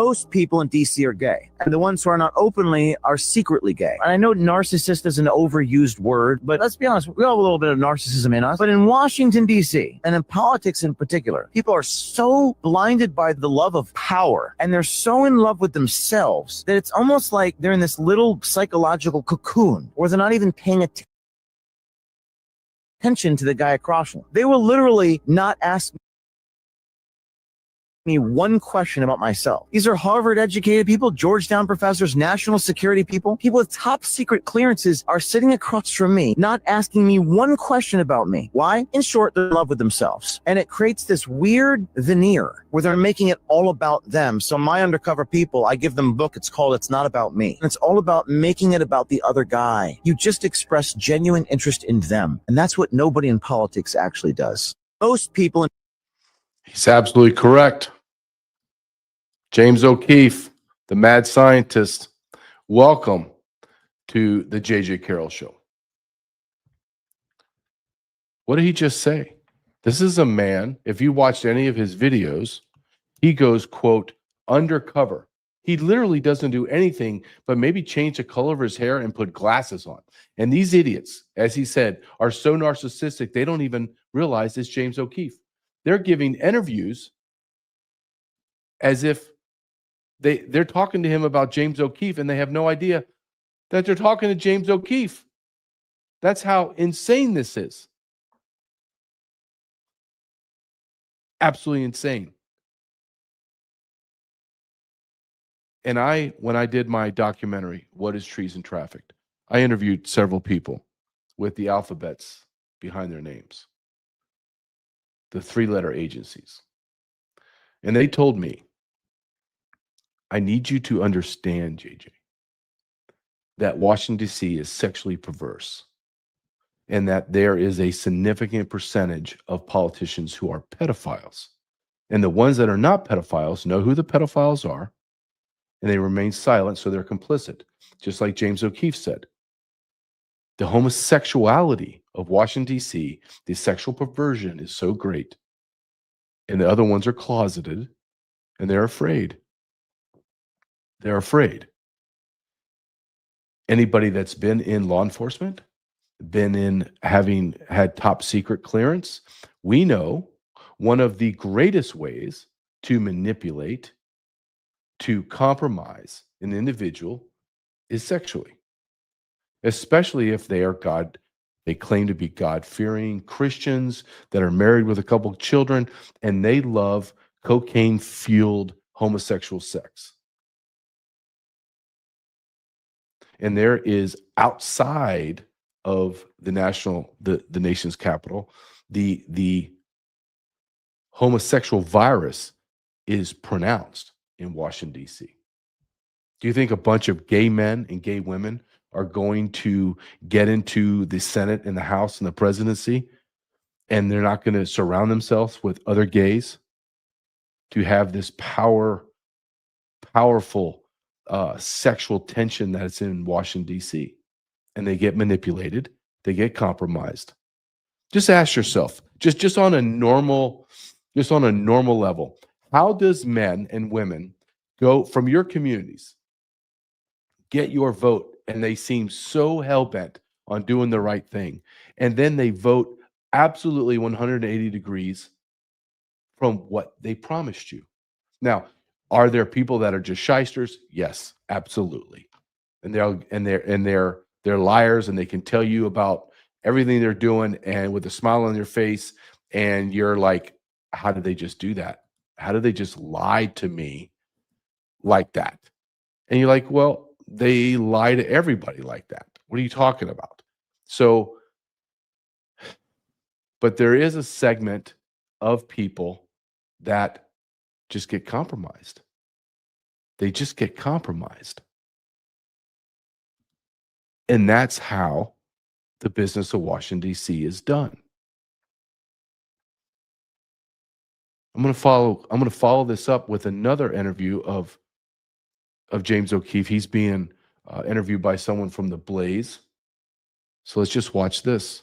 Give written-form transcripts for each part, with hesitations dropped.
Most people in DC are gay, and the ones who are not openly are secretly gay. And I know narcissist is an overused word, but let's be honest, we all have a little bit of narcissism in us. But in Washington, DC, and in politics in particular, people are so blinded by the love of power, and they're so in love with themselves that it's almost like they're in this little psychological cocoon where they're not even paying attention to the guy across from them. They will literally not ask me one question about myself. These are Harvard educated people, Georgetown professors, national security people with top secret clearances are sitting across from me, not asking me one question about me. Why? In short, they're in love with themselves. And it creates this weird veneer where they're making it all about them. So my undercover people, I give them a book. It's called It's Not About Me. And it's all about making it about the other guy. You just express genuine interest in them. And that's what nobody in politics actually does. Most people He's absolutely correct. James O'Keefe, the mad scientist, welcome to the JJ Carrell Show. What did he just say? This is a man, if you watched any of his videos, he goes, quote, undercover. He literally doesn't do anything but maybe change the color of his hair and put glasses on. And these idiots, as he said, are so narcissistic, they don't even realize it's James O'Keefe. They're giving interviews as if they're talking to him about James O'Keefe, and they have no idea that they're talking to James O'Keefe. That's how insane this is. Absolutely insane. And when I did my documentary, What is Treason Trafficked, I interviewed several people with the alphabets behind their names, the three-letter agencies. And they told me, I need you to understand, JJ, that Washington, D.C. is sexually perverse and that there is a significant percentage of politicians who are pedophiles. And the ones that are not pedophiles know who the pedophiles are, and they remain silent, so they're complicit. Just like James O'Keefe said, the homosexuality of Washington, D.C., the sexual perversion is so great, and the other ones are closeted, and they're afraid. They're afraid. Anybody that's been in law enforcement, having had top secret clearance, we know one of the greatest ways to manipulate, to compromise an individual is sexually, especially if they claim to be God-fearing Christians that are married with a couple of children, and they love cocaine-fueled homosexual sex. And there is outside of the nation's capital, the homosexual virus is pronounced in Washington, D.C. Do you think a bunch of gay men and gay women are going to get into the Senate and the House and the presidency, and they're not going to surround themselves with other gays to have this powerful sexual tension that's in Washington, D.C.? And they get manipulated, they get compromised. Just ask yourself, just on a normal level, how does men and women go from your communities, get your vote, and they seem so hell-bent on doing the right thing, and then they vote absolutely 180 degrees from what they promised you? Now, are there people that are just shysters? Yes, absolutely. And they're liars, and they can tell you about everything they're doing and with a smile on their face, and you're like, how did they just do that? How did they just lie to me like that? And you're like, well, they lie to everybody like that. What are you talking about? So, but there is a segment of people that just get compromised. They just get compromised. And that's how the business of Washington, D.C. is done. I'm going to follow this up with another interview of James O'Keefe. He's being interviewed by someone from The Blaze. So let's just watch this.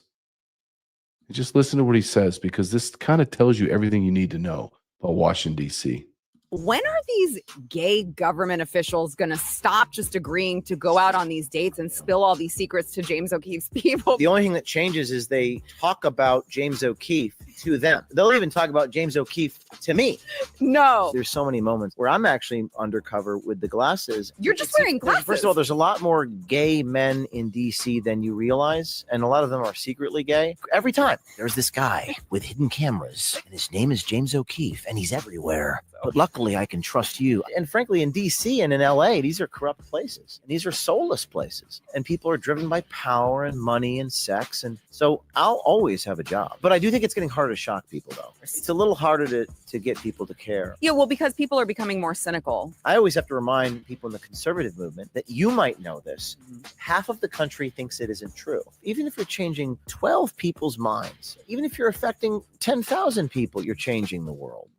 Just listen to what he says, because this kind of tells you everything you need to know about Washington, D.C. When are these gay government officials going to stop just agreeing to go out on these dates and spill all these secrets to James O'Keefe's people? The only thing that changes is they talk about James O'Keefe to them. They'll even talk about James O'Keefe to me. No. There's so many moments where I'm actually undercover with the glasses. You're just wearing glasses. First of all, there's a lot more gay men in DC than you realize, and a lot of them are secretly gay. Every time there's this guy with hidden cameras, and his name is James O'Keefe, and he's everywhere. But luckily, I can trust you. And frankly, in DC and in LA, these are corrupt places. These are soulless places. And people are driven by power and money and sex. And so I'll always have a job. But I do think it's getting harder to shock people, though. It's a little harder to get people to care. Yeah, well, because people are becoming more cynical. I always have to remind people in the conservative movement that you might know this. Half of the country thinks it isn't true. Even if you're changing 12 people's minds, even if you're affecting 10,000 people, you're changing the world.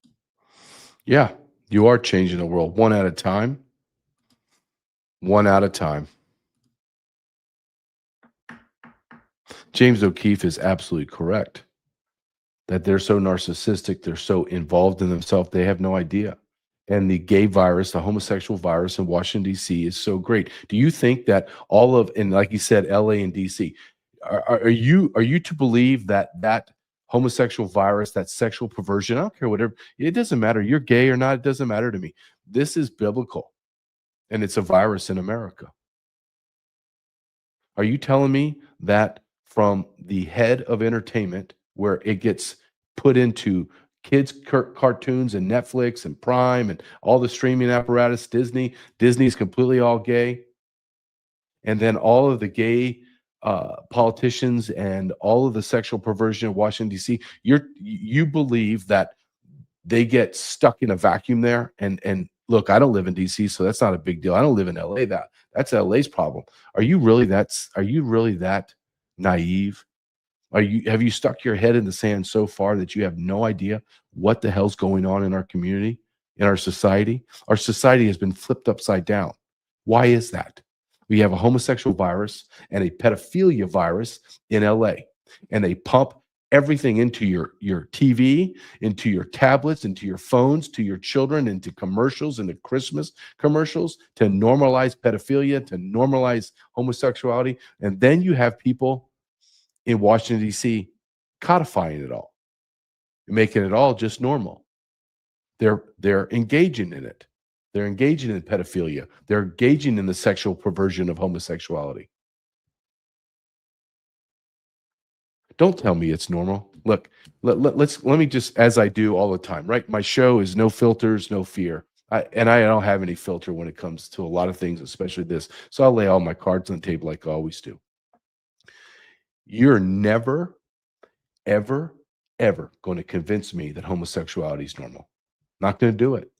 Yeah, you are changing the world one at a time. One at a time. James O'Keefe is absolutely correct that they're so narcissistic, they're so involved in themselves, they have no idea. And the gay virus, the homosexual virus in Washington, D.C. is so great. Do you think that all of, and like you said, L.A. and D.C., are you to believe that homosexual virus, that sexual perversion, I don't care whatever, it doesn't matter. You're gay or not, it doesn't matter to me. This is biblical, and it's a virus in America. Are you telling me that from the head of entertainment, where it gets put into kids' cartoons and Netflix and Prime and all the streaming apparatus, Disney's completely all gay, and then all of the gay politicians and all of the sexual perversion in Washington, D.C., you believe that they get stuck in a vacuum there? And look, I don't live in D.C., so that's not a big deal. I don't live in L.A. That's L.A.'s problem. Are you really that naive? Have you stuck your head in the sand so far that you have no idea what the hell's going on in our community, in our society? Our society has been flipped upside down. Why is that? We have a homosexual virus and a pedophilia virus in LA, and they pump everything into your TV, into your tablets, into your phones, to your children, into commercials, into Christmas commercials, to normalize pedophilia, to normalize homosexuality. And then you have people in Washington, D.C. codifying it all, making it all just normal. They're engaging in it. They're engaging in pedophilia. They're engaging in the sexual perversion of homosexuality. Don't tell me it's normal. Look, let me just, as I do all the time, right? My show is no filters, no fear. I don't have any filter when it comes to a lot of things, especially this. So I'll lay all my cards on the table like I always do. You're never, ever, ever going to convince me that homosexuality is normal. Not going to do it.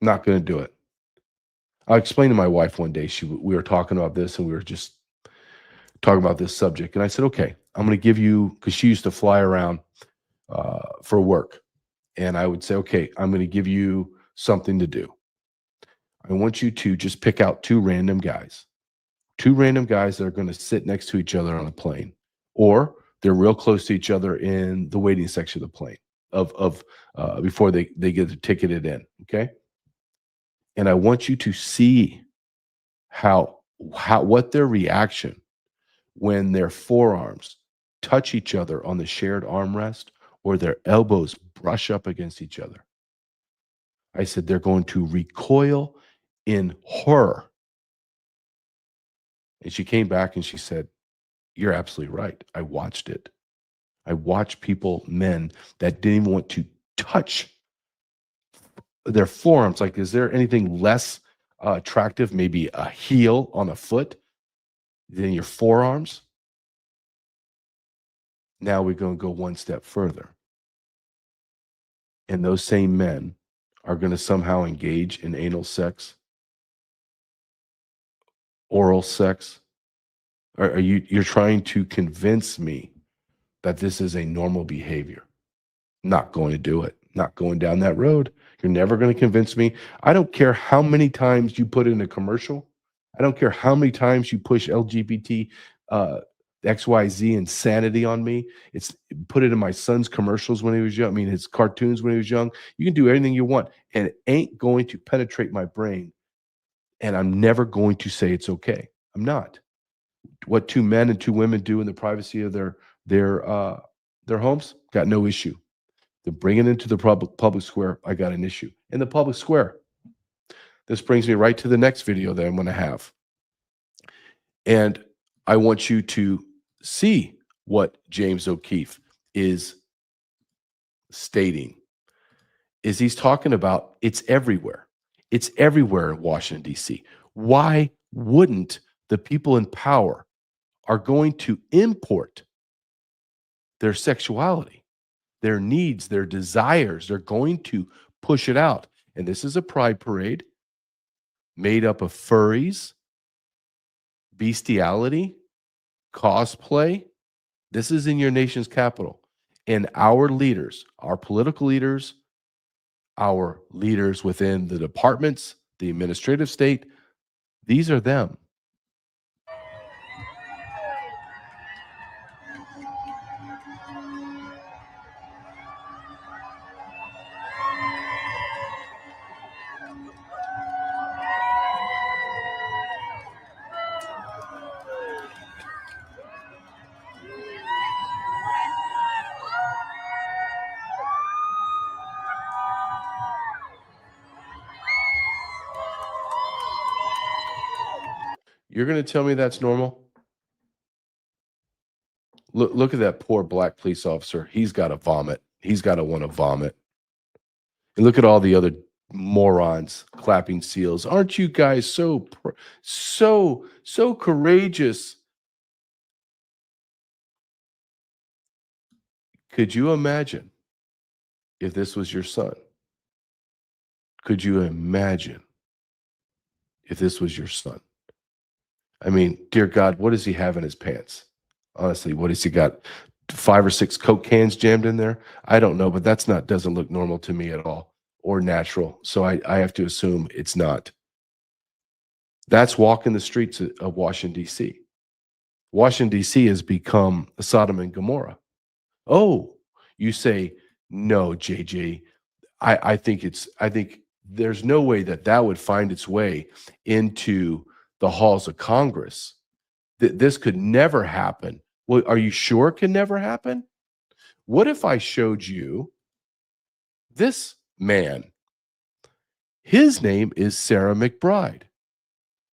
Not going to do it. I explained to my wife one day, we were talking about this, and we were just talking about this subject. And I said, okay, I'm going to give you, because she used to fly around for work. And I would say, okay, I'm going to give you something to do. I want you to just pick out two random guys that are going to sit next to each other on a plane, or they're real close to each other in the waiting section of the plane before they get ticketed in. Okay. And I want you to see what their reaction when their forearms touch each other on the shared armrest or their elbows brush up against each other. I said they're going to recoil in horror. And she came back and she said, "You're absolutely right. I watched it. I watched men that didn't even want to touch their forearms. Like, is there anything less attractive? Maybe a heel on a foot than your forearms?" Now we're going to go one step further. And those same men are going to somehow engage in anal sex, oral sex. You're trying to convince me that this is a normal behavior? Not going to do it. Not going down that road. You're never going to convince me. I don't care how many times you put in a commercial. I don't care how many times you push LGBT XYZ insanity on me. It's put it in my son's commercials when he was young. I mean, his cartoons when he was young. You can do anything you want, and it ain't going to penetrate my brain. And I'm never going to say it's okay. I'm not. What two men and two women do in the privacy of their homes, got no issue. To bring it into the public square, I got an issue. In the public square. This brings me right to the next video that I'm going to have. And I want you to see what James O'Keefe is stating. Is he's talking about it's everywhere. It's everywhere in Washington, D.C. Why wouldn't the people in power are going to import their sexuality, their needs, their desires? They're going to push it out. And this is a pride parade made up of furries, bestiality, cosplay. This is in your nation's capital. And our leaders, our political leaders, our leaders within the departments, the administrative state, these are them. You're going to tell me that's normal? Look at that poor black police officer. He's got to vomit. He's got to want to vomit. And look at all the other morons clapping seals. Aren't you guys so courageous? Could you imagine if this was your son? Could you imagine if this was your son? I mean, dear God, what does he have in his pants? Honestly, what has he got? 5 or 6 Coke cans jammed in there? I don't know, but doesn't look normal to me at all or natural. So I have to assume it's not. That's walking the streets of Washington, D.C. Washington, D.C. has become a Sodom and Gomorrah. Oh, you say, no, JJ. I think there's no way that would find its way into the halls of Congress. This could never happen. Well, are you sure it can never happen? What if I showed you this man? His name is Sarah McBride.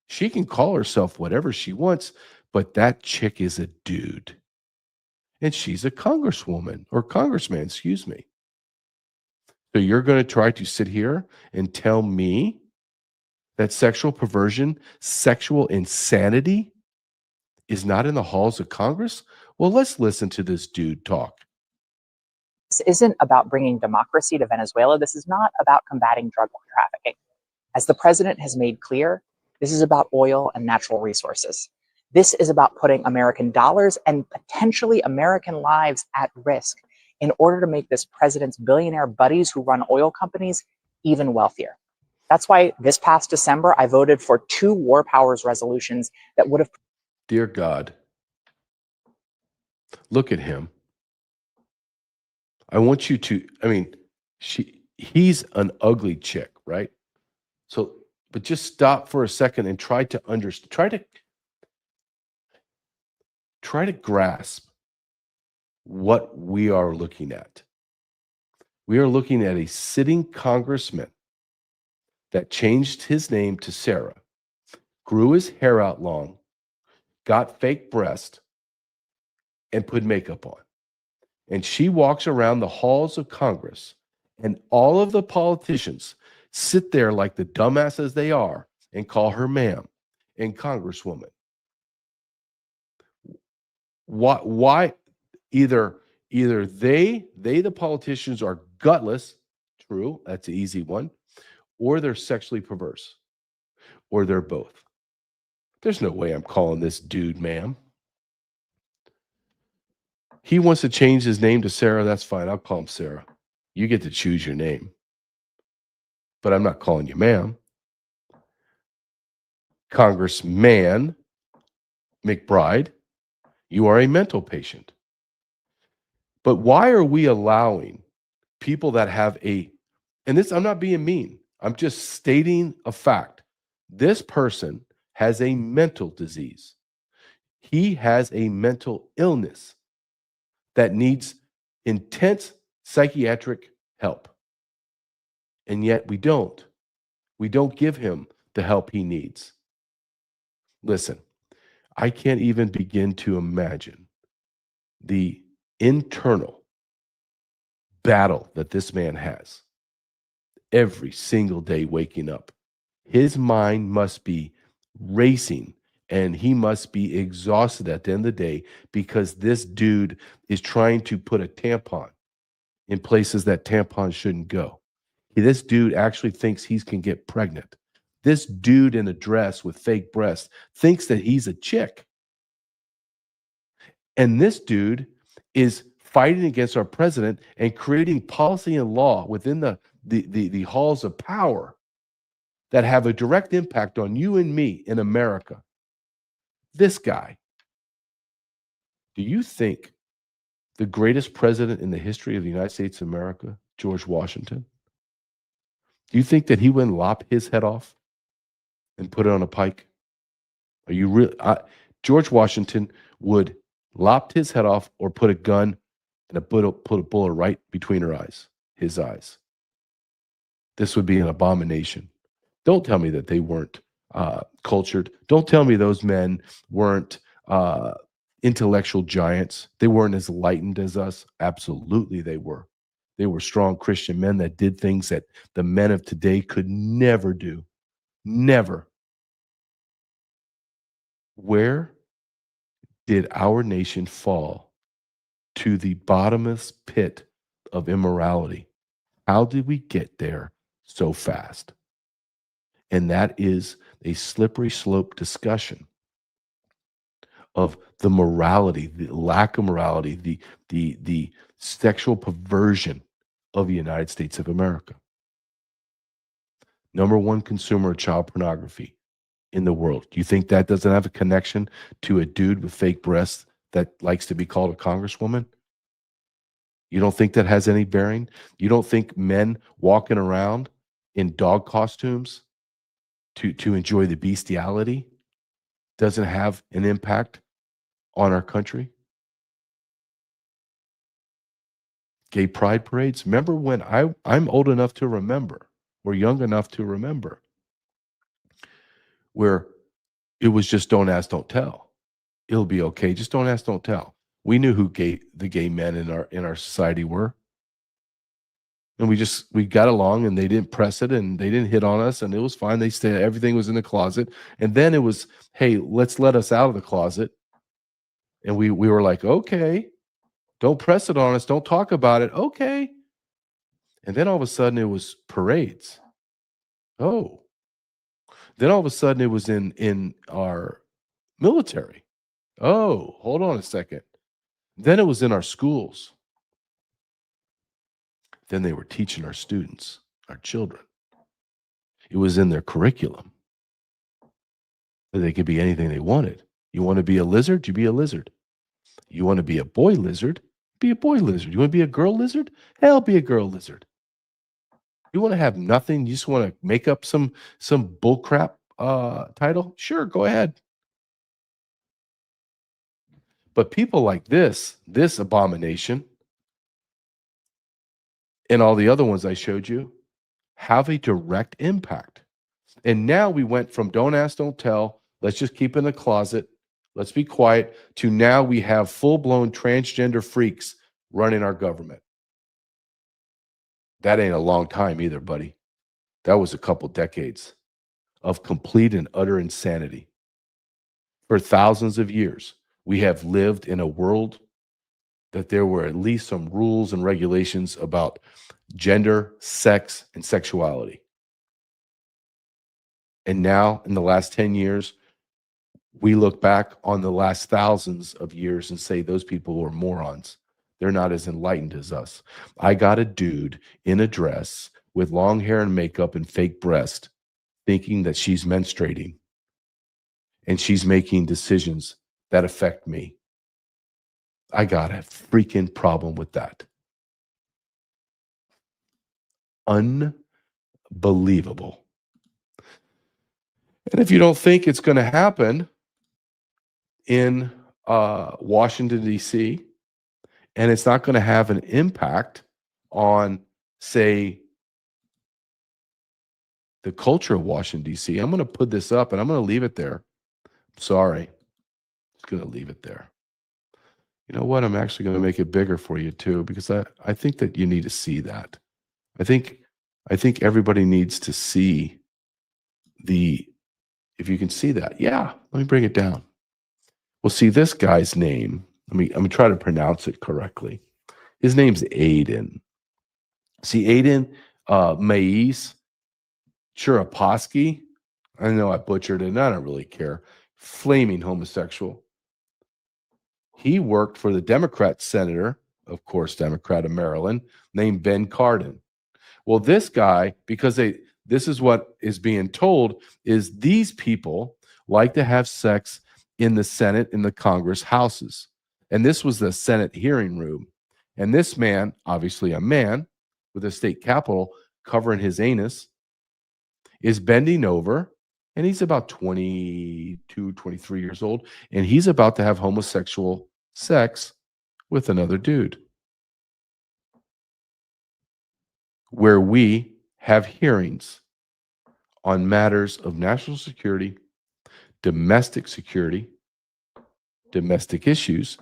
She can call herself whatever she wants, but that chick is a dude. And she's a congresswoman or congressman, excuse me. So you're going to try to sit here and tell me that sexual perversion, sexual insanity is not in the halls of Congress? Well, let's listen to this dude talk. This isn't about bringing democracy to Venezuela. This is not about combating drug trafficking. As the president has made clear, this is about oil and natural resources. This is about putting American dollars and potentially American lives at risk in order to make this president's billionaire buddies who run oil companies even wealthier. That's why this past December, I voted for 2 war powers resolutions that would have... Dear God, look at him. I want you to, he's an ugly chick, right? So, but just stop for a second and try to understand, try to grasp what we are looking at. We are looking at a sitting congressman that changed his name to Sarah, grew his hair out long, got fake breast, and put makeup on. And she walks around the halls of Congress, and all of the politicians sit there like the dumbasses they are and call her ma'am and congresswoman. Why? Either they the politicians are gutless, true, that's an easy one, or they're sexually perverse, or they're both. There's no way I'm calling this dude ma'am. He wants to change his name to Sarah, that's fine. I'll call him Sarah. You get to choose your name. But I'm not calling you ma'am. Congressman McBride, You are a mental patient. But why are we allowing people that have and this, I'm not being mean, I'm just stating a fact. This person has a mental disease. He has a mental illness that needs intense psychiatric help. And yet we don't. We don't give him the help he needs. Listen, I can't even begin to imagine the internal battle that this man has every single day waking up. His mind must be racing and he must be exhausted at the end of the day because this dude is trying to put a tampon in places that tampons shouldn't go. This dude actually thinks he can get pregnant. This dude in a dress with fake breasts thinks that he's a chick. And this dude is fighting against our president and creating policy and law within the halls of power that have a direct impact on you and me in America. This guy, do you think the greatest president in the history of the United States of America, George Washington, do you think that he wouldn't lop his head off and put it on a pike? Are you real? George Washington would lop his head off or put a gun and put a bullet right between his eyes. This would be an abomination. Don't tell me that they weren't cultured. Don't tell me those men weren't intellectual giants. They weren't as enlightened as us. Absolutely, they were. They were strong Christian men that did things that the men of today could never do. Never. Where did our nation fall to the bottomless pit of immorality? How did we get there so fast? And that is a slippery slope discussion of the morality, the lack of morality, the sexual perversion of the United States of America. Number one consumer of child pornography in the world. Do you think that doesn't have a connection to a dude with fake breasts that likes to be called a congresswoman? You don't think that has any bearing? You don't think men walking around in dog costumes to enjoy the bestiality doesn't have an impact on our country? Gay pride parades. Remember when I'm old enough to remember, or young enough to remember, where it was just don't ask, don't tell. It'll be okay. Just don't ask, don't tell. We knew who the gay men in our society were. And we got along and they didn't press it and they didn't hit on us and it was fine. They stayed, everything was in the closet. And then it was, hey, let's let us out of the closet. And we were like, okay, don't press it on us. Don't talk about it. Okay. And then all of a sudden it was parades. Oh. Then all of a sudden it was in our military. Oh, hold on a second. Then it was in our schools. Then they were teaching our students, our children. It was in their curriculum. That they could be anything they wanted. You want to be a lizard? You be a lizard. You want to be a boy lizard? Be a boy lizard. You want to be a girl lizard? Hell, be a girl lizard. You want to have nothing? You just want to make up some bullcrap title? Sure, go ahead. But people like this abomination, and all the other ones I showed you, have a direct impact. And now we went from don't ask, don't tell, let's just keep in the closet, let's be quiet, to now we have full-blown transgender freaks running our government. That ain't a long time either, buddy. That was a couple decades of complete and utter insanity. For thousands of years, we have lived in a world that there were at least some rules and regulations about gender, sex, and sexuality. And now, in the last 10 years, we look back on the last thousands of years and say those people were morons. They're not as enlightened as us. I got a dude in a dress with long hair and makeup and fake breast thinking that she's menstruating and she's making decisions that affect me. I got a freaking problem with that. Unbelievable. And if you don't think it's going to happen in Washington, D.C., and it's not going to have an impact on, say, the culture of Washington, D.C., I'm going to put this up and I'm going to leave it there. Sorry. Just going to leave it there. You know what? I'm actually going to make it bigger for you too, because I think that you need to see that. I think everybody needs to see if you can see that. Yeah, let me bring it down. Well, see this guy's name. Let me try to pronounce it correctly. His name's Aiden. See, Aiden Maïs Chiraposky. I know I butchered it, and I don't really care. Flaming homosexual. He worked for the Democrat senator, of course, Democrat of Maryland, named Ben Cardin. Well, this guy, because this is what is being told, is these people like to have sex in the Senate, in the Congress houses. And this was the Senate hearing room. And this man, obviously a man with a state capitol covering his anus, is bending over, and he's about 22, 23 years old, and he's about to have homosexual sex with another dude. Where we have hearings on matters of national security, domestic security, domestic issues,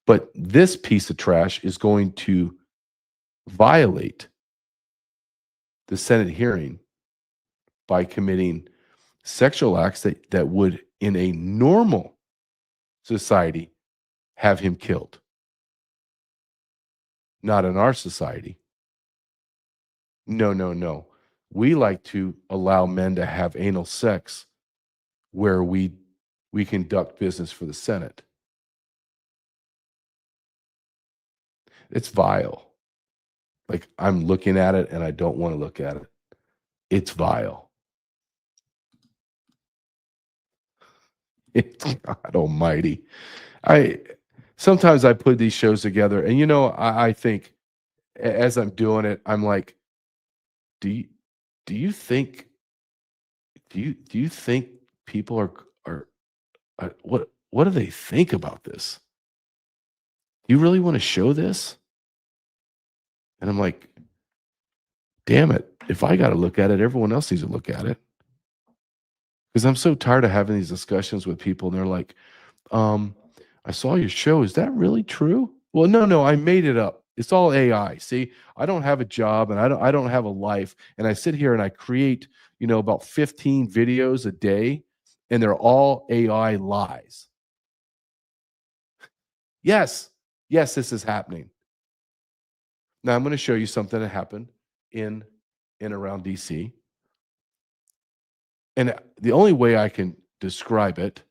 but this piece of trash is going to violate the Senate hearing by committing sexual acts that would, in a normal society, have him killed. Not in our society. No. We like to allow men to have anal sex where we conduct business for the Senate. It's vile. Like, I'm looking at it and I don't want to look at it. It's vile. It's God almighty. Sometimes I put these shows together, and I think as I'm doing it, I'm like, do you think people are what do they think about this? Do you really want to show this? And I'm like, damn it, if I got to look at it, everyone else needs to look at it. Because I'm so tired of having these discussions with people, and they're like, I saw your show. Is that really true? Well, no, I made it up. It's all AI. See, I don't have a job, and I don't have a life, and I sit here and I create, about 15 videos a day, and they're all AI lies. Yes, this is happening. Now I'm going to show you something that happened in around DC. And the only way I can describe it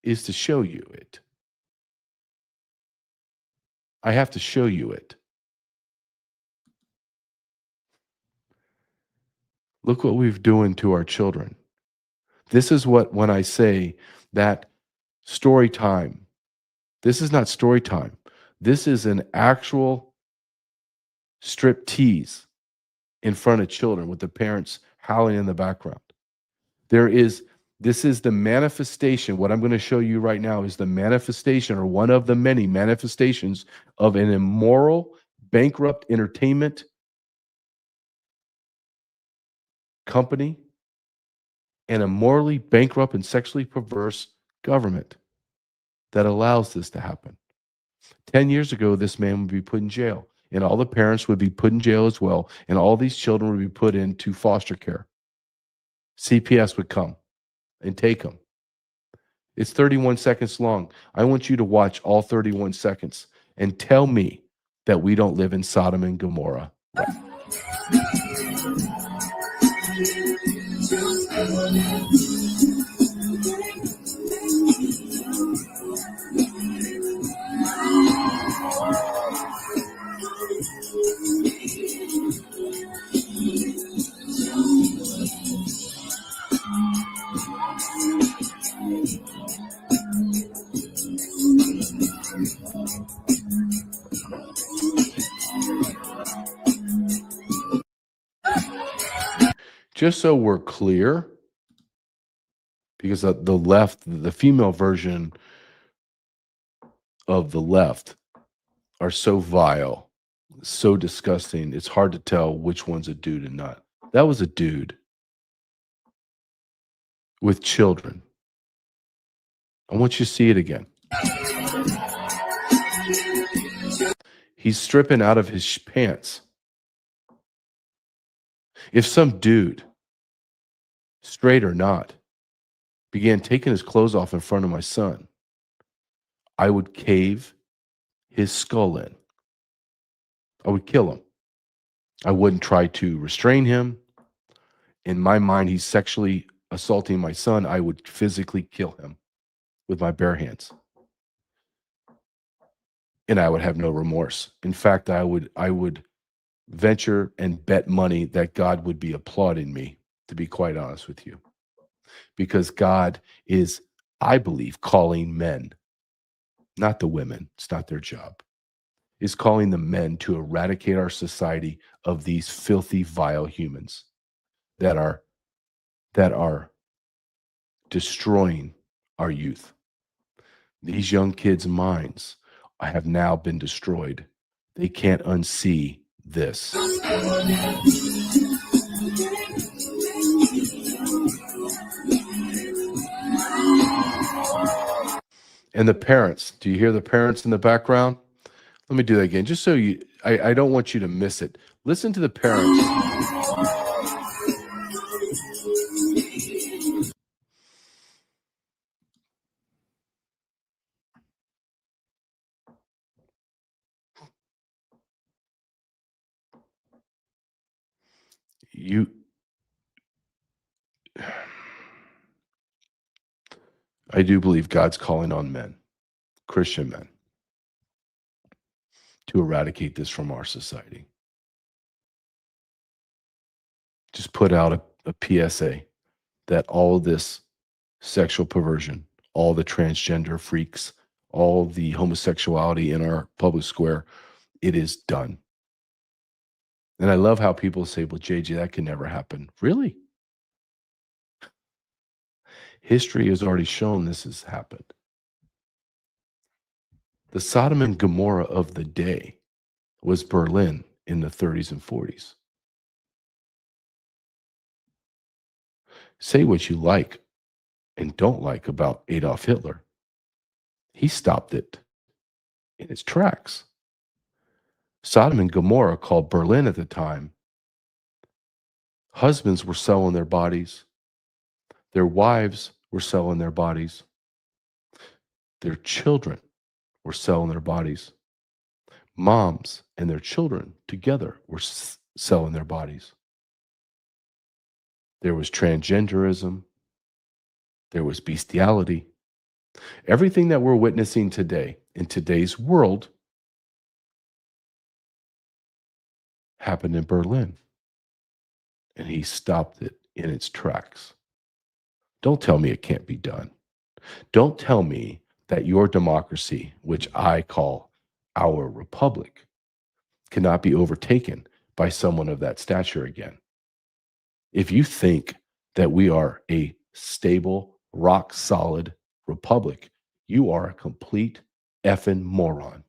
is to show you it. I have to show you it. Look what we've doing to our children. This is when I say that story time, this is not story time. This is an actual strip tease in front of children with the parents howling in the background. This is the manifestation. What I'm going to show you right now is the manifestation, or one of the many manifestations, of an immoral, bankrupt entertainment company and a morally bankrupt and sexually perverse government that allows this to happen. 10 years ago, this man would be put in jail, and all the parents would be put in jail as well, and all these children would be put into foster care. CPS would come and take them. It's 31 seconds long. I want you to watch all 31 seconds and tell me that we don't live in Sodom and Gomorrah. Right. just so we're clear, because the left, the female version of the left are so vile, so disgusting, it's hard to tell which one's a dude and not. That was a dude with children. I want you to see it again. He's stripping out of his pants. If some dude, straight or not, began taking his clothes off in front of my son, I would cave his skull in. I would kill him. I wouldn't try to restrain him. In my mind, he's sexually assaulting my son. I would physically kill him with my bare hands. And I would have no remorse. In fact, I would venture and bet money that God would be applauding me, to be quite honest with you. Because God is, I believe, calling men, not the women, it's not their job, is calling the men to eradicate our society of these filthy, vile humans that are destroying our youth. These young kids' minds have now been destroyed. They can't unsee this. And the parents, do you hear the parents in the background? Let me do that again, just so you, I don't want you to miss it. Listen to the parents. I do believe God's calling on men, Christian men, to eradicate this from our society. Just put out a PSA that all this sexual perversion, all the transgender freaks, all the homosexuality in our public square, it is done. And I love how people say, well, JJ, that can never happen. Really? History has already shown this has happened. The Sodom and Gomorrah of the day was Berlin in the 30s and 40s. Say what you like and don't like about Adolf Hitler. He stopped it in its tracks. Sodom and Gomorrah, called Berlin at the time, husbands were selling their bodies. Their wives were selling their bodies. Their children were selling their bodies. Moms and their children together were selling their bodies. There was transgenderism. There was bestiality. Everything that we're witnessing today in today's world happened in Berlin. And he stopped it in its tracks. Don't tell me it can't be done. Don't tell me that your democracy, which I call our republic, cannot be overtaken by someone of that stature again. If you think that we are a stable, rock solid republic, you are a complete effing moron.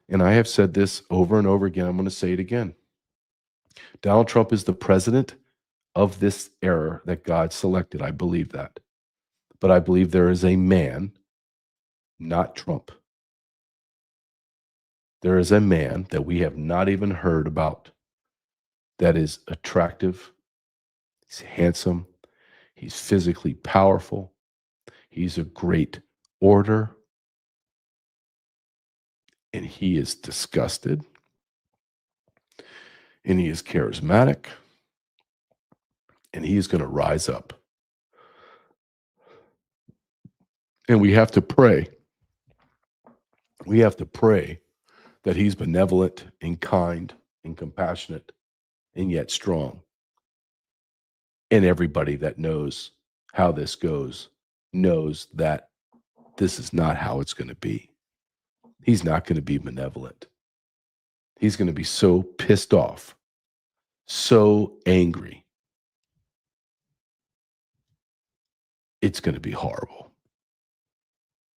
And I have said this over and over again. I'm going to say it again. Donald Trump is the president of this era that God selected. I believe that. But I believe there is a man, not Trump. There is a man that we have not even heard about that is attractive. He's handsome. He's physically powerful. He's a great orator. And he is disgusted. And he is charismatic. And he is going to rise up. And we have to pray. We have to pray that he's benevolent and kind and compassionate and yet strong. And everybody that knows how this goes knows that this is not how it's going to be. He's not going to be benevolent. He's going to be so pissed off, so angry. It's going to be horrible.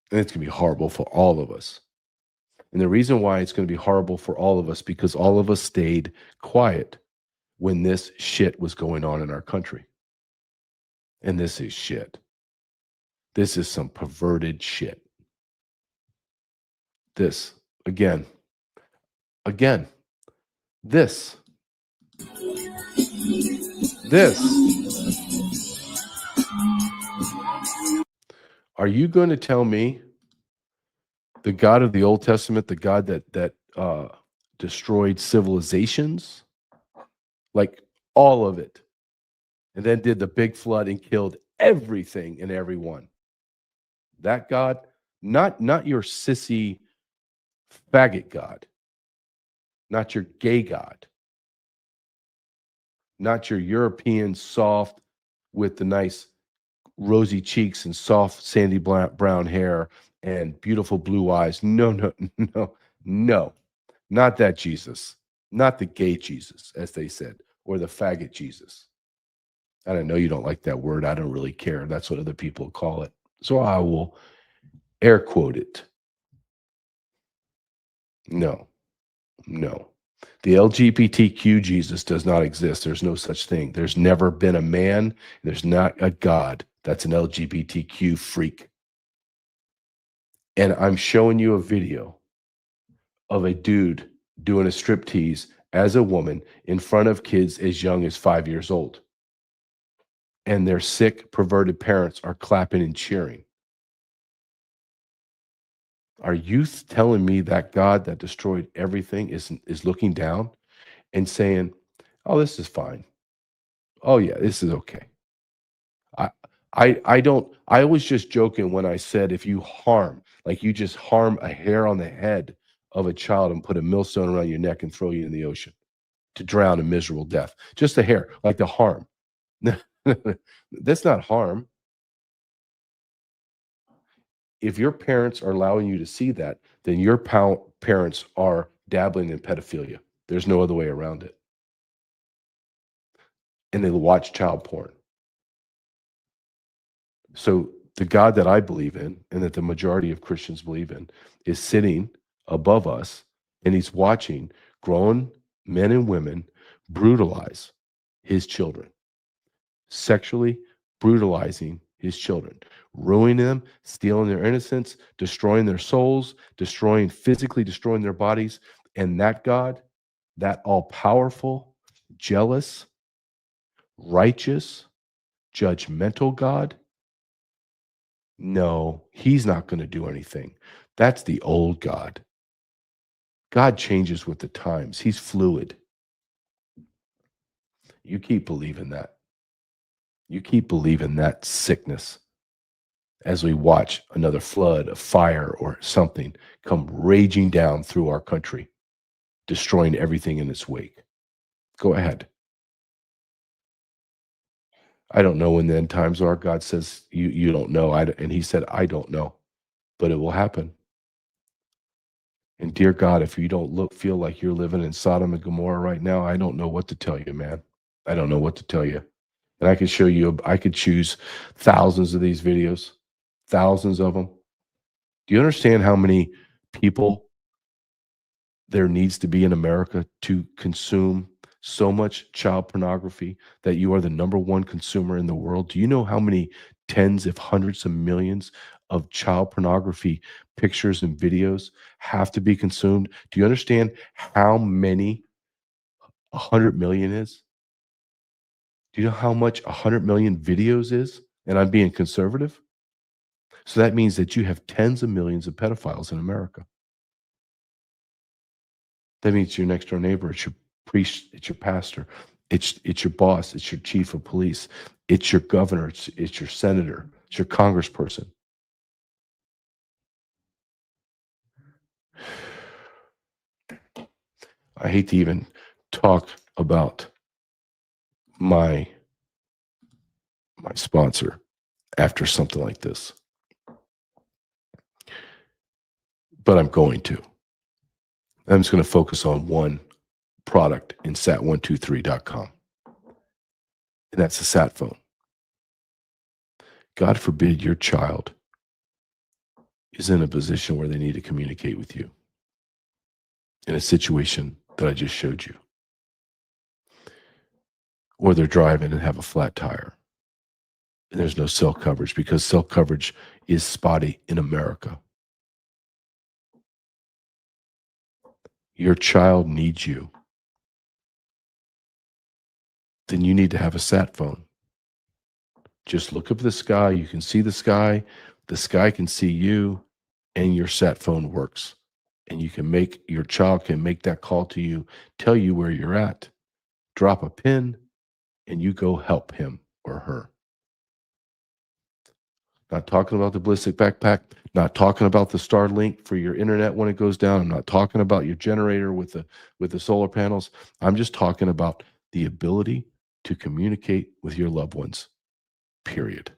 And it's going to be horrible for all of us. And the reason why it's going to be horrible for all of us, because all of us stayed quiet when this shit was going on in our country. And this is shit. This is some perverted shit. This, again, this. Are you going to tell me the God of the Old Testament, the God that destroyed civilizations, like all of it, and then did the big flood and killed everything and everyone? That God, not your sissy faggot God, not your gay God, not your European soft with the nice rosy cheeks and soft sandy brown hair and beautiful blue eyes. No, not that Jesus, not the gay Jesus, as they said, or the faggot Jesus. I don't know, you don't like that word. I don't really care. That's what other people call it. So I will air quote it. No. The LGBTQ Jesus does not exist. There's no such thing. There's never been a man. There's not a God that's an LGBTQ freak. And I'm showing you a video of a dude doing a striptease as a woman in front of kids as young as 5 years old. And their sick, perverted parents are clapping and cheering. Are you telling me that God that destroyed everything is looking down and saying, oh, this is fine. Oh, yeah, this is okay. I was just joking when I said if you harm, like you just harm a hair on the head of a child and put a millstone around your neck and throw you in the ocean to drown a miserable death. Just a hair, like the harm. That's not harm. If your parents are allowing you to see that, then your parents are dabbling in pedophilia. There's no other way around it. And they watch child porn. So the God that I believe in, and that the majority of Christians believe in, is sitting above us, and he's watching grown men and women brutalize his children, sexually brutalizing his children, ruining them, stealing their innocence, destroying their souls, physically destroying their bodies. And that God, that all-powerful, jealous, righteous, judgmental God, no, he's not going to do anything. That's the old God. God changes with the times. He's fluid. You keep believing that. You keep believing that sickness as we watch another flood of fire or something come raging down through our country, destroying everything in its wake. Go ahead. I don't know when the end times are. God says, you don't know. And he said, I don't know, but it will happen. And dear God, if you don't feel like you're living in Sodom and Gomorrah right now, I don't know what to tell you, man. I don't know what to tell you. And I could show you, I could choose thousands of these videos, thousands of them. Do you understand how many people there needs to be in America to consume so much child pornography that you are the #1 consumer in the world? Do you know how many tens, if hundreds of millions of child pornography pictures and videos have to be consumed? Do you understand how many 100 million is? Do you know how much 100 million videos is? And I'm being conservative. So that means that you have tens of millions of pedophiles in America. That means your next door neighbor, it's your priest, it's your pastor, it's your boss, it's your chief of police, it's your governor, it's your senator, it's your congressperson. I hate to even talk about my sponsor after something like this, but I'm going to. I'm just going to focus on one product in sat123.com. And that's a sat phone. God forbid your child is in a position where they need to communicate with you in a situation that I just showed you. Or they're driving and have a flat tire. And there's no cell coverage because cell coverage is spotty in America. Your child needs you. Then you need to have a sat phone. Just look up at the sky. You can see the sky. The sky can see you, and your sat phone works. And you can make, your child can make that call to you, tell you where you're at, drop a pin, and you go help him or her. Not talking about the ballistic backpack, not talking about the Starlink for your internet when it goes down. I'm not talking about your generator with the solar panels. I'm just talking about the ability to communicate with your loved ones, period.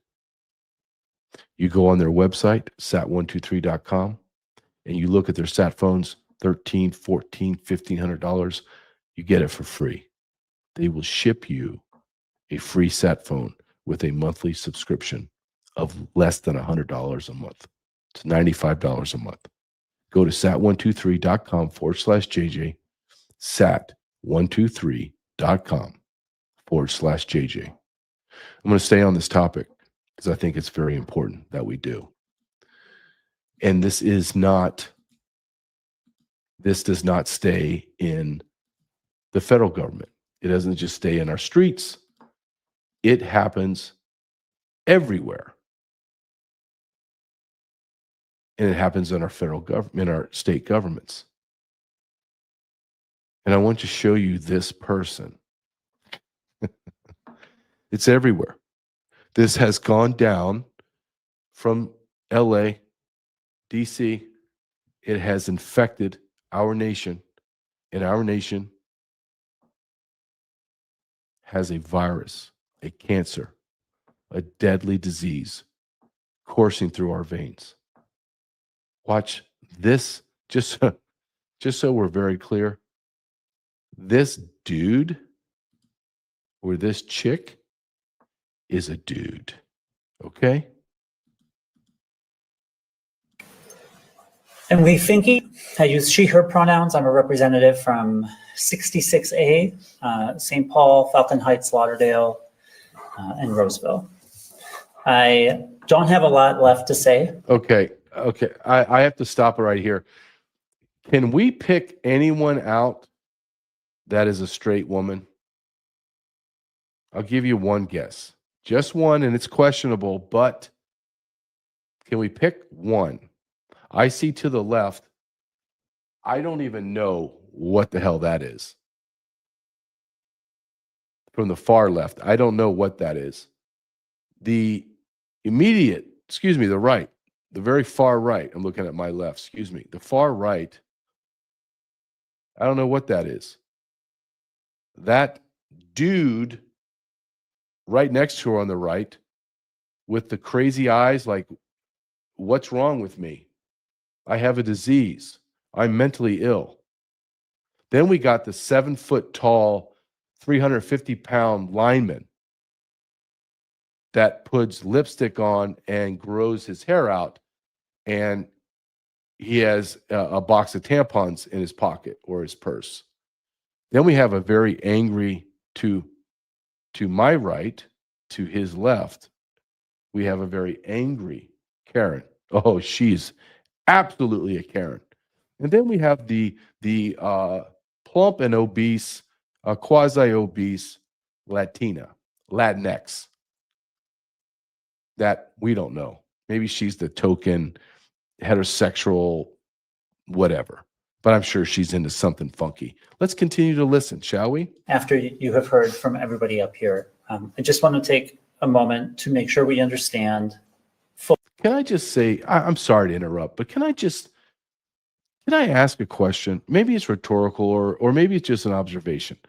You go on their website, sat123.com, and you look at their sat phones, $1,300, $1,400, $1,500, you get it for free. They will ship you a free sat phone with a monthly subscription of less than $100 a month. It's $95 a month. Go to sat123.com/JJ, sat123.com/JJ. I'm going to stay on this topic because I think it's very important that we do. And this does not stay in the federal government. It doesn't just stay in our streets. It happens everywhere. And it happens in our federal government, in our state governments. And I want to show you this person. It's everywhere. This has gone down from LA, DC. It has infected our nation, and our nation has a virus, a cancer, a deadly disease coursing through our veins. Watch this, just so we're very clear. This dude or this chick is a dude, okay? And Lee Finke, I use she, her pronouns. I'm a representative from 66A, St. Paul, Falcon Heights, Lauderdale, and Roseville. I don't have a lot left to say. Okay. I have to stop it right here. Can we pick anyone out that is a straight woman? I'll give you one guess. Just one, and it's questionable, but can we pick one? I see to the left. I don't even know what the hell that is. From the far left, I don't know what that is. The right, the very far right, I'm looking at my left, the far right, I don't know what that is. That dude right next to her on the right with the crazy eyes, like, what's wrong with me? I have a disease. I'm mentally ill. Then we got the 7-foot tall, 350-pound lineman that puts lipstick on and grows his hair out, and he has a box of tampons in his pocket or his purse. Then we have a very angry, to my right, to his left, we have a very angry Karen. Oh, she's absolutely a Karen. And then we have the plump and obese, quasi-obese Latinx, that we don't know. Maybe she's the token heterosexual whatever, but I'm sure she's into something funky. Let's continue to listen, shall we? After you have heard from everybody up here, I just want to take a moment to make sure we understand. Can I just say, I'm sorry to interrupt, but can I ask a question? Maybe it's rhetorical or maybe it's just an observation.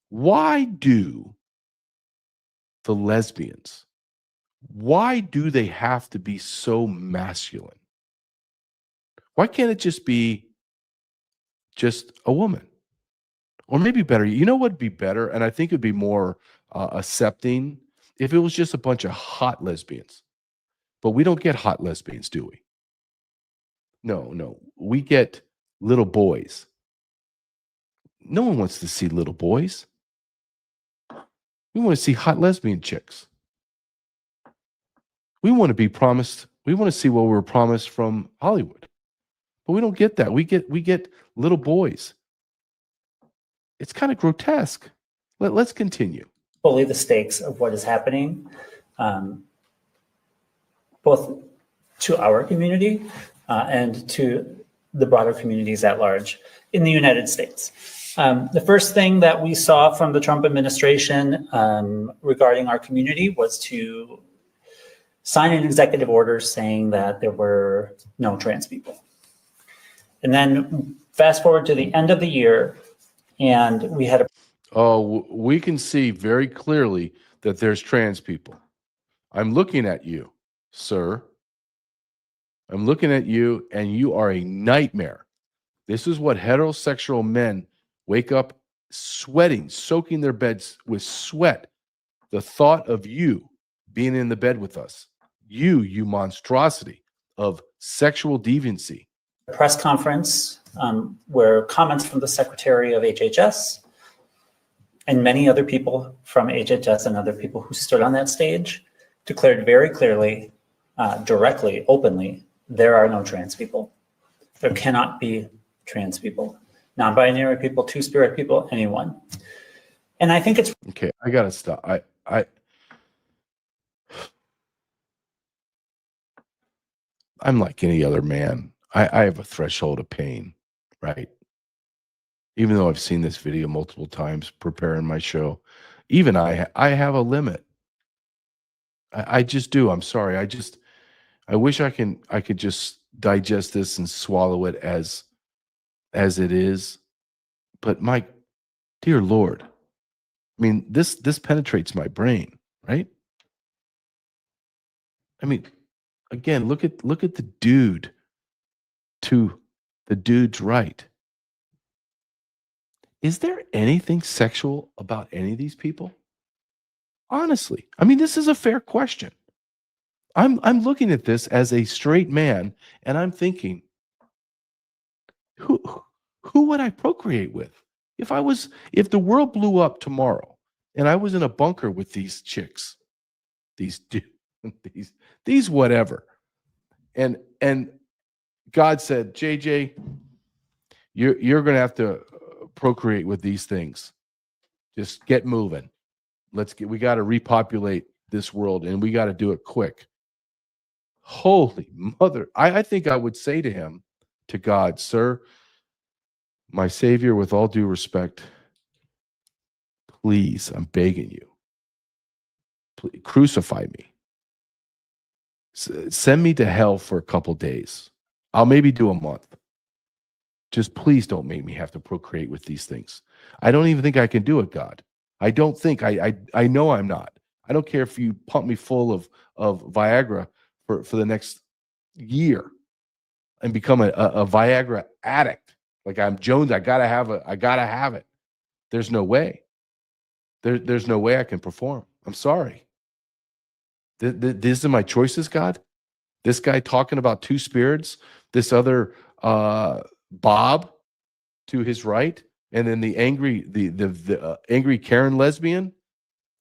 Why do the lesbians, why do they have to be so masculine? Why can't it just be just a woman? Or maybe better, you know what would be better? And I think it would be more accepting if it was just a bunch of hot lesbians. But we don't get hot lesbians, do we? No. We get little boys. No one wants to see little boys. We want to see hot lesbian chicks. We want to be promised. We want to see what we were promised from Hollywood. But we don't get that. We get little boys. It's kind of grotesque. Let's continue. Fully the stakes of what is happening, both to our community and to the broader communities at large in the United States. The first thing that we saw from the Trump administration regarding our community was to sign an executive order saying that there were no trans people. And then fast forward to the end of the year, and we had a... Oh, we can see very clearly that there's trans people. I'm looking at you, sir. I'm looking at you, and you are a nightmare. This is what heterosexual men wake up sweating, soaking their beds with sweat. The thought of you being in the bed with us, you monstrosity of sexual deviancy. Press conference where comments from the Secretary of HHS and many other people from HHS and other people who stood on that stage declared very clearly, directly, openly, there are no trans people. There cannot be trans people, non-binary people, two-spirit people, anyone. And I think it's... Okay, I gotta stop. I'm like any other man. I have a threshold of pain, right? Even though I've seen this video multiple times preparing my show, even I have a limit. I just do. I'm sorry. I wish I could just digest this and swallow it as it is. But my dear Lord, I mean, this penetrates my brain, right? I mean, again, look at the dude to the dude's right. Is there anything sexual about any of these people? Honestly, I mean, this is a fair question. I'm looking at this as a straight man, and I'm thinking, who would I procreate with? If the world blew up tomorrow and I was in a bunker with these chicks, these whatever, and God said, JJ, you're going to have to procreate with these things. Just get moving. We got to repopulate this world, and we got to do it quick. Holy mother. I think I would say to him, to God, sir, my Savior, with all due respect, please, I'm begging you, please, crucify me. Send me to hell for a couple days. I'll maybe do a month. Just please don't make me have to procreate with these things. I don't even think I can do it, God. I don't think. I know I'm not. I don't care if you pump me full of Viagra for the next year and become a Viagra addict. Like I'm Jones, I gotta have it. There's no way. There's no way I can perform. I'm sorry. These are my choices, God. This guy talking about two spirits, this other Bob to his right, and then the angry Karen lesbian.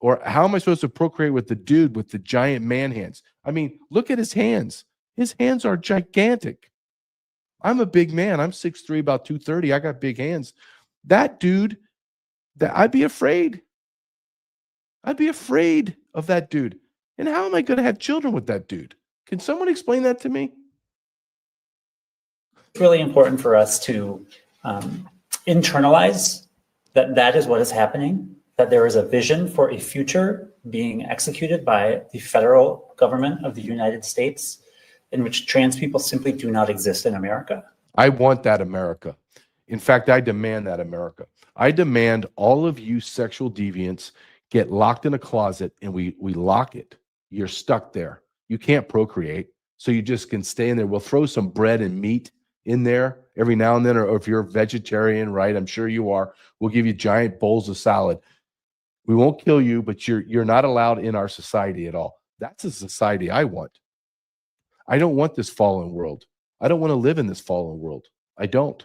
Or how am I supposed to procreate with the dude with the giant man hands? I mean, look at his hands. His hands are gigantic. I'm a big man. I'm 6'3", about 230. I got big hands. That dude, I'd be afraid. I'd be afraid of that dude. And how am I going to have children with that dude? Can someone explain that to me? It's really important for us to internalize that is what is happening, that there is a vision for a future being executed by the federal government of the United States in which trans people simply do not exist in America. I want that America. In fact, I demand that America. I demand all of you sexual deviants get locked in a closet and we lock it. You're stuck there. You can't procreate, so you just can stay in there. We'll throw some bread and meat in there every now and then, or if you're a vegetarian, right? I'm sure you are. We'll give you giant bowls of salad. We won't kill you, but you're not allowed in our society at all. That's a society I want. I don't want this fallen world. I don't want to live in this fallen world. I don't.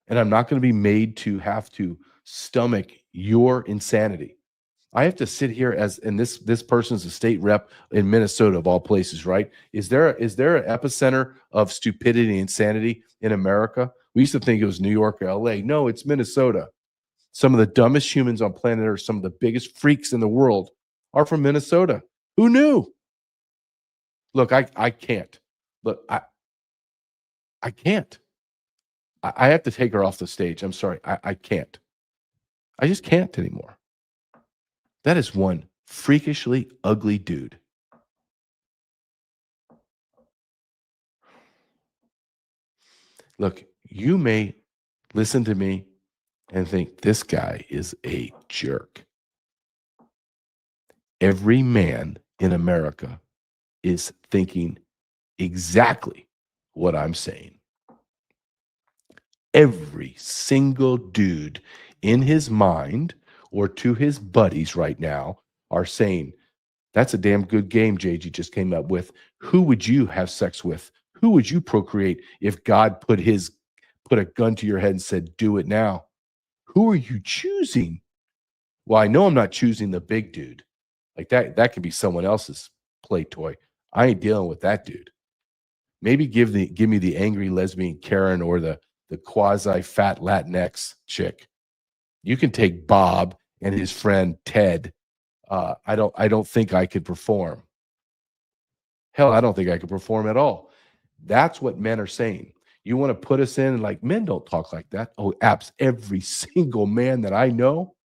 And I'm not going to be made to have to stomach your insanity. I have to sit here and this person's a state rep in Minnesota of all places, right? Is there an epicenter of stupidity and insanity in America? We used to think it was New York or LA. No, it's Minnesota. Some of the dumbest humans on planet Earth, some of the biggest freaks in the world are from Minnesota. Who knew? Look, I can't. Look, I can't. I have to take her off the stage. I'm sorry. I can't. I just can't anymore. That is one freakishly ugly dude. Look, you may listen to me and think this guy is a jerk. Every man in America is thinking exactly what I'm saying. Every single dude in his mind or to his buddies right now are saying, that's a damn good game JG just came up with. Who would you have sex with? Who would you procreate if God put a gun to your head and said, do it now? Who are you choosing? Well, I know I'm not choosing the big dude. Like that could be someone else's play toy. I ain't dealing with that dude. Maybe give me the angry lesbian Karen or the quasi fat Latinx chick. You can take Bob and his friend Ted. I don't think I could perform. Hell, I don't think I could perform at all. That's what men are saying. You want to put us in and like, men don't talk like that. Oh, abs. Every single man that I know,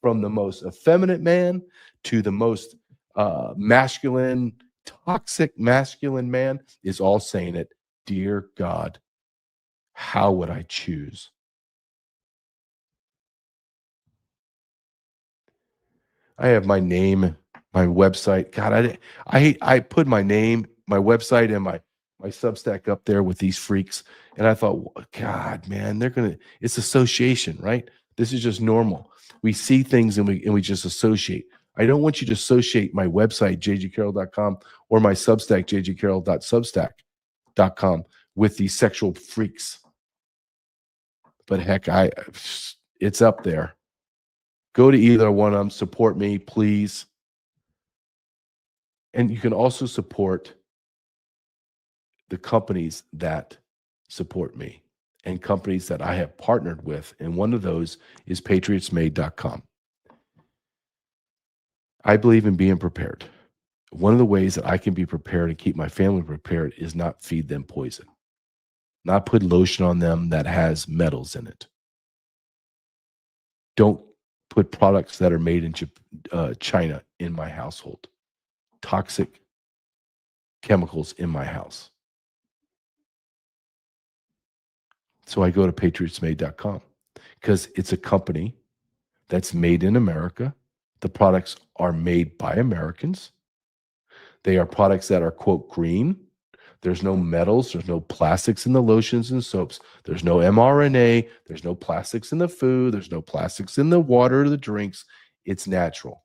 from the most effeminate man to the most masculine, toxic masculine man, is all saying it. Dear God, how would I choose? I have my name, my website. God, I put my name, my website, and my Substack up there with these freaks, and I thought, God, man, it's association, right? This is just normal. We see things and we just associate. I don't want you to associate my website, jgcarrell.com, or my Substack, jgcarrell.substack.com, with these sexual freaks. But heck, it's up there. Go to either one of them, support me, please. And you can also support the companies that support me and companies that I have partnered with. And one of those is patriotsmade.com. I believe in being prepared. One of the ways that I can be prepared and keep my family prepared is not feed them poison, not put lotion on them that has metals in it. Don't put products that are made in China in my household. Toxic chemicals in my house. So I go to patriotsmade.com because it's a company that's made in America. The products are made by Americans. They are products that are, quote, green. There's no metals. There's no plastics in the lotions and soaps. There's no mRNA. There's no plastics in the food. There's no plastics in the water or the drinks. It's natural.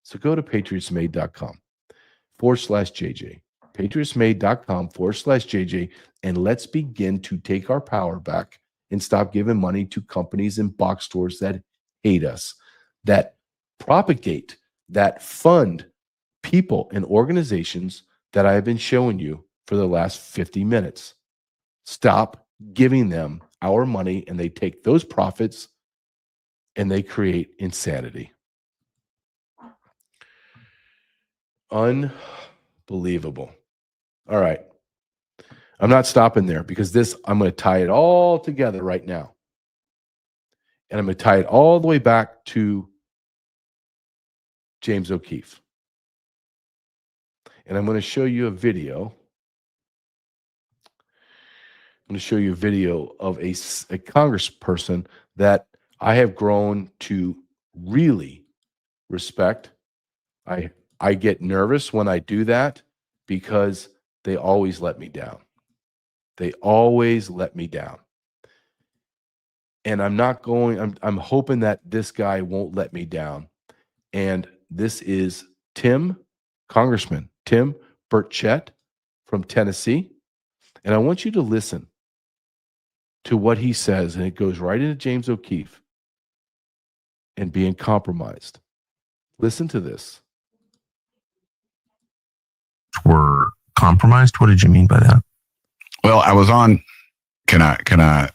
So go to patriotsmade.com/JJ. patriotsmade.com/JJ, and let's begin to take our power back and stop giving money to companies and box stores that hate us, that propagate, that fund people and organizations that I have been showing you for the last 50 minutes. Stop giving them our money, and they take those profits and they create insanity. Unbelievable. All right. I'm not stopping there because I'm going to tie it all together right now. And I'm going to tie it all the way back to James O'Keefe. And I'm going to show you a video. I'm going to show you a video of a congressperson that I have grown to really respect. I get nervous when I do that because they always let me down. They always let me down. And I'm hoping that this guy won't let me down. And this is Congressman Tim Burchett from Tennessee. And I want you to listen to what he says. And it goes right into James O'Keefe and being compromised. Listen to this. Were compromised? What did you mean by that? Well, I was on, can I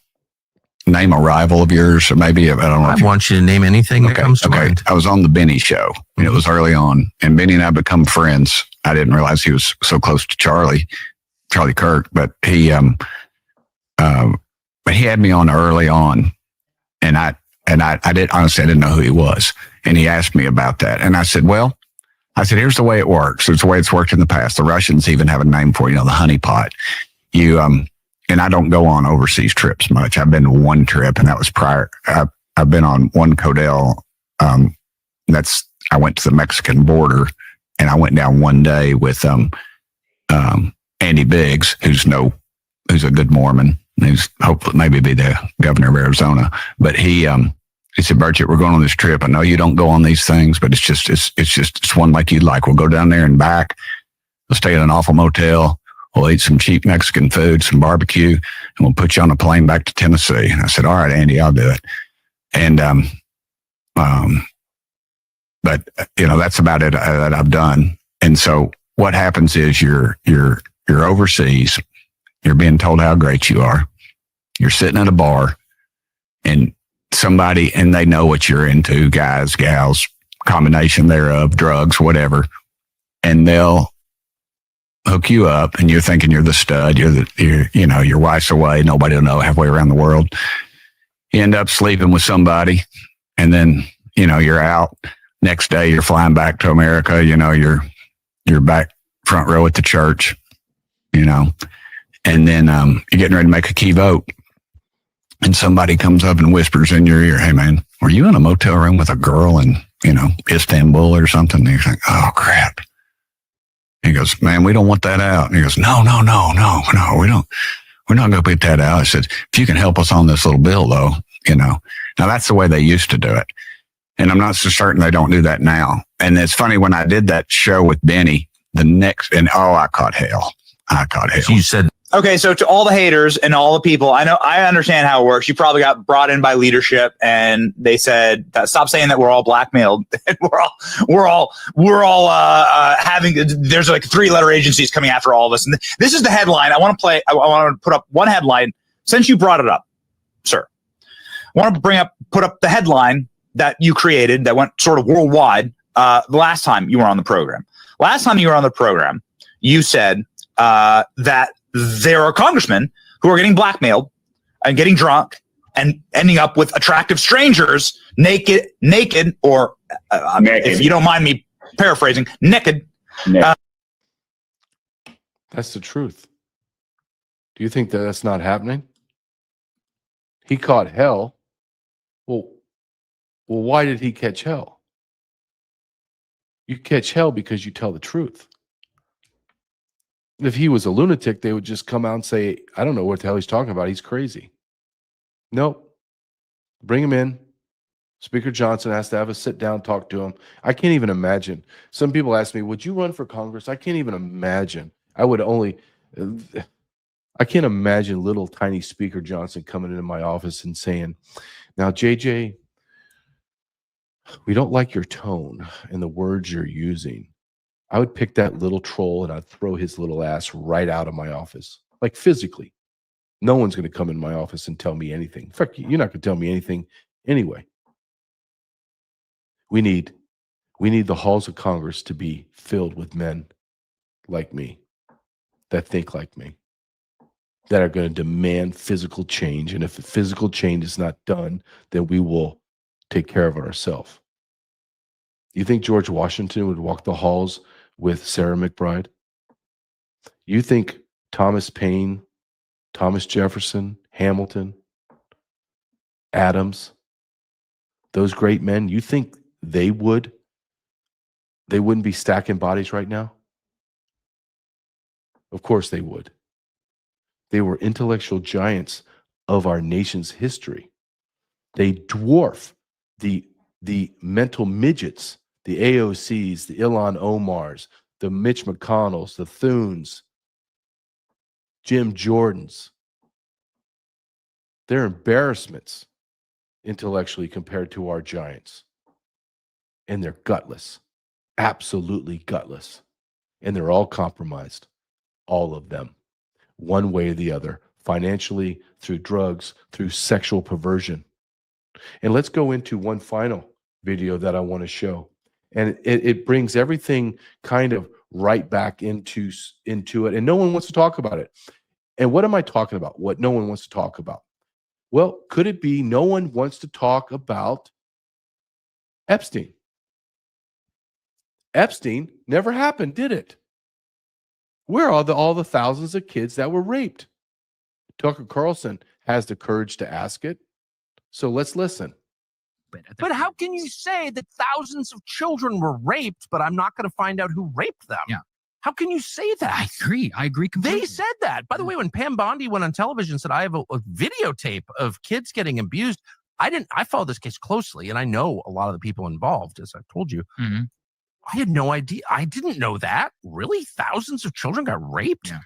name a rival of yours? Or maybe, I don't know. I want you to name anything that comes to mind. I was on the Benny show, and it was early on, and Benny and I become friends. I didn't realize he was so close to Charlie Kirk, but he had me on early on, and I didn't know who he was. And he asked me about that. And I said, here's the way it works. It's the way it's worked in the past. The Russians even have a name for it, the honeypot. And I don't go on overseas trips much. I've been to one trip, and that was prior. I've been on one Codell. I went to the Mexican border, and I went down one day with Andy Biggs, who's a good Mormon, who's hopefully maybe be the governor of Arizona. But he said, Burchett, we're going on this trip. I know you don't go on these things, but it's one like you'd like. We'll go down there and back. We'll stay at an awful motel. We'll eat some cheap Mexican food, some barbecue, and we'll put you on a plane back to Tennessee. And I said, all right, Andy, I'll do it. And, but that's about it that I've done. And so what happens is you're overseas, you're being told how great you are. You're sitting at a bar, and they know what you're into, guys, gals, combination thereof, drugs, whatever. And they'll hook you up, and you're thinking you're the stud. Your wife's away. Nobody will know, halfway around the world. You end up sleeping with somebody, and then, you're out. Next day, you're flying back to America. You're back front row at the church, and then you're getting ready to make a key vote. And somebody comes up and whispers in your ear, hey, man, were you in a motel room with a girl in, Istanbul or something? And you're like, oh, crap. He goes, man, we don't want that out. And he goes, no, we don't. We're not going to put that out. I said, if you can help us on this little bill, though, Now, that's the way they used to do it. And I'm not so certain they don't do that now. And it's funny, when I did that show with Benny, I caught hell. So you said, okay, so to all the haters and all the people, I understand how it works. You probably got brought in by leadership, and they said, "Stop saying that we're all blackmailed. we're all having." There's like 3-letter agencies coming after all of us, and this is the headline. I want to put up one headline since you brought it up, sir. I want to put up the headline that you created that went sort of worldwide. The last time you were on the program. You said that there are congressmen who are getting blackmailed and getting drunk and ending up with attractive strangers, naked, or naked. If you don't mind me paraphrasing, naked. That's the truth. Do you think that that's not happening? He caught hell. Well, why did he catch hell? You catch hell because you tell the truth. If he was a lunatic, they would just come out and say, I don't know what the hell he's talking about. He's crazy. Nope. Bring him in. Speaker Johnson has to have a sit down, talk to him. I can't even imagine. Some people ask me, would you run for Congress? I can't even imagine. I can't imagine little tiny Speaker Johnson coming into my office and saying, now, JJ, we don't like your tone and the words you're using. I would pick that little troll and I'd throw his little ass right out of my office, like physically. No one's going to come in my office and tell me anything. In fact, you're not going to tell me anything anyway. We need the halls of Congress to be filled with men like me, that think like me, that are going to demand physical change. And if the physical change is not done, then we will take care of it ourselves. You think George Washington would walk the halls with Sarah McBride? You think Thomas Paine, Thomas Jefferson, Hamilton, Adams, those great men, you think they wouldn't be stacking bodies right now? Of course they would. They were intellectual giants of our nation's history. They dwarf the mental midgets, the AOCs, the Ilhan Omars, the Mitch McConnells, the Thunes, Jim Jordans. They're embarrassments intellectually compared to our giants. And they're gutless, absolutely gutless. And they're all compromised, all of them, one way or the other, financially, through drugs, through sexual perversion. And let's go into one final video that I want to show. And it brings everything kind of right back into it. And no one wants to talk about it. And what am I talking about? What no one wants to talk about? Well, could it be no one wants to talk about Epstein? Epstein never happened, did it? Where are all the thousands of kids that were raped? Tucker Carlson has the courage to ask it. So let's listen. But how can you say that thousands of children were raped, but I'm not going to find out who raped them? Yeah. How can you say that? I agree completely. They said that. By the way, when Pam Bondi went on television and said, I have a videotape of kids getting abused, I followed this case closely, and I know a lot of the people involved, as I told you. Mm-hmm. I had no idea. I didn't know that. Really? Thousands of children got raped? Yeah.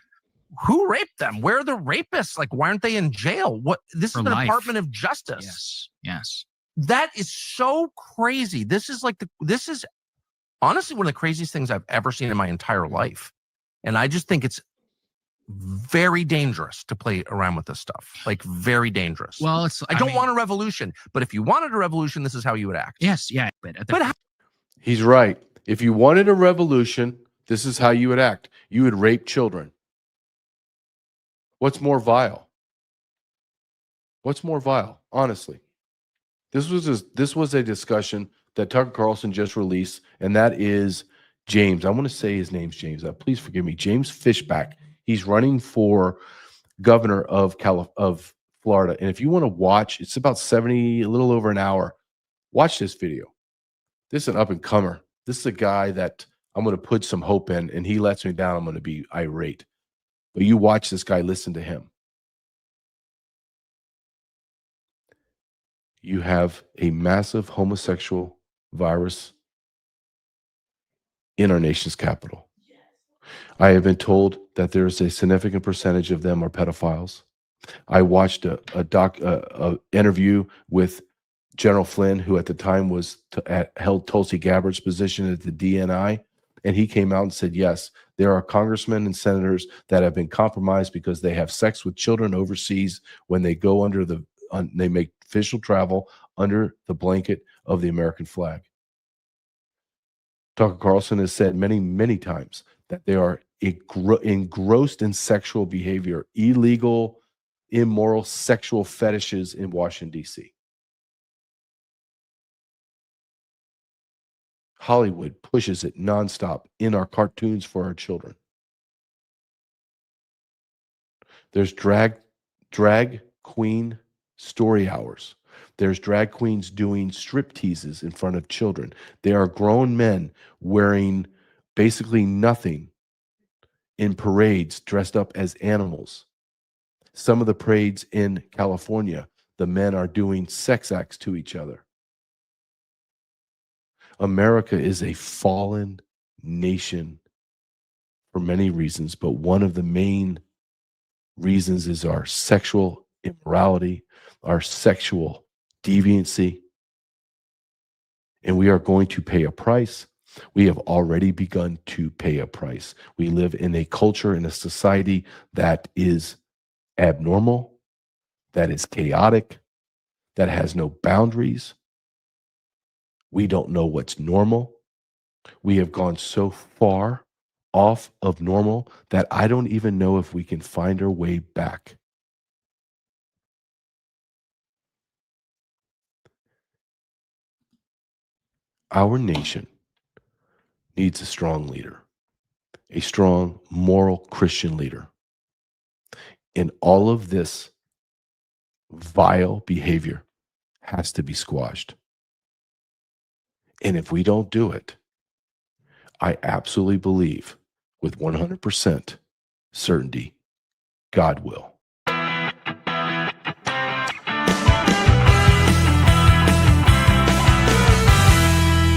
Who raped them? Where are the rapists? Like, why aren't they in jail? What? This is the Department of Justice. Yes. That is so crazy. This is honestly one of the craziest things I've ever seen in my entire life. And I just think it's very dangerous to play around with this stuff. Like, very dangerous. Well, I don't want a revolution, but if you wanted a revolution, this is how you would act. Yes, yeah. He's right. If you wanted a revolution, this is how you would act. You would rape children. What's more vile? What's more vile? Honestly, this was a discussion that Tucker Carlson just released, and that is James. I want to say his name's James. Please forgive me. James Fishback. He's running for governor of Florida. And if you want to watch, it's about a little over an hour. Watch this video. This is an up and comer. This is a guy that I'm going to put some hope in, and he lets me down. I'm going to be irate. But you watch this guy, listen to him. You have a massive homosexual virus in our nation's capital. I have been told that there's a significant percentage of them are pedophiles. I watched a interview with General Flynn, who at the time held Tulsi Gabbard's position at the DNI, and he came out and said, yes, there are congressmen and senators that have been compromised because they have sex with children overseas when they go they make official travel under the blanket of the American flag. Tucker Carlson has said many, many times that they are engrossed in sexual behavior, illegal, immoral sexual fetishes in Washington, D.C. Hollywood pushes it nonstop in our cartoons for our children. There's drag queen story hours. There's drag queens doing strip teases in front of children. There are grown men wearing basically nothing in parades dressed up as animals. Some of the parades in California, the men are doing sex acts to each other. America is a fallen nation for many reasons, but one of the main reasons is our sexual immorality, our sexual deviancy, and we are going to pay a price. We have already begun to pay a price. We live in a culture, in a society that is abnormal, that is chaotic, that has no boundaries. We don't know what's normal. We have gone so far off of normal that I don't even know if we can find our way back. Our nation needs a strong leader, a strong moral Christian leader. And all of this vile behavior has to be squashed. And if we don't do it, I absolutely believe with 100% certainty, God will.